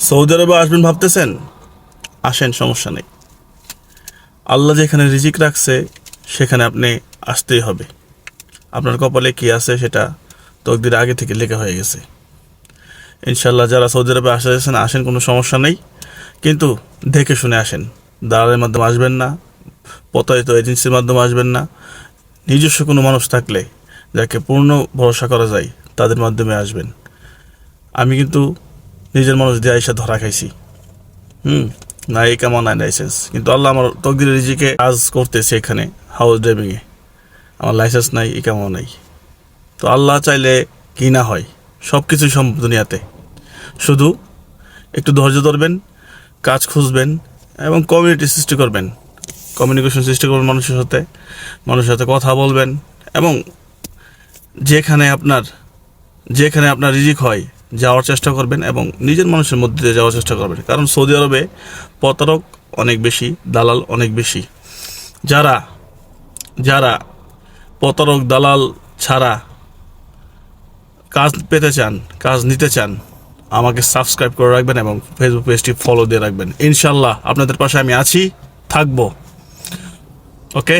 Saudi আরবে আসবেন ভাবতেছেন? আসেন, সমস্যা নেই। আল্লাহ যেখানে রিজিক রাখছে সেখানে আপনি আসতেই হবে। আপনার কপালে কি আছে সেটা তকদির আগে থেকে লেখা হয়ে গেছে। ইনশাল্লাহ যারা সৌদি আরবে আসেন আসেন, কোনো সমস্যা নেই, কিন্তু দেখে শুনে আসেন। দালালের মাধ্যমে আসবেন না, প্রতারিত এজেন্সির মাধ্যমে আসবেন না। নিজস্ব কোনো মানুষ থাকলে যাকে পূর্ণ ভরসা করা যায় তাদের মাধ্যমে আসবেন। আমি কিন্তু নিজের মানুষ দিয়ে আইসা ধরা খাইছি। না এই কেমন নাই লাইসেন্স, কিন্তু আল্লাহ আমার তকদিরের রিজিকে কাজ করতেছে এখানে হাউস ড্রাইভিংয়ে। আমার লাইসেন্স নাই, এই কেমন নাই। তো আল্লাহ চাইলে কি না হয়, সব কিছুই সম্ভব দুনিয়াতে। শুধু একটু ধৈর্য ধরবেন, কাজ খুঁজবেন এবং কমিউনিটি সৃষ্টি করবেন, কমিউনিকেশন সৃষ্টি করবেন মানুষের সাথে কথা বলবেন, এবং যেখানে আপনার রিজিক হয় যাওয়ার চেষ্টা করবেন এবং নিজের মানুষের মধ্যে দিয়ে যাওয়ার চেষ্টা করবেন। কারণ সৌদি আরবে প্রতারক অনেক বেশি, দালাল অনেক বেশি। যারা যারা প্রতারক দালাল ছাড়া কাজ পেতে চান, কাজ নিতে চান, আমাকে সাবস্ক্রাইব করে রাখবেন এবং ফেসবুক পেজটি ফলো দিয়ে রাখবেন। ইনশাল্লাহ আপনাদের পাশে আমি আছি, থাকবো। ওকে।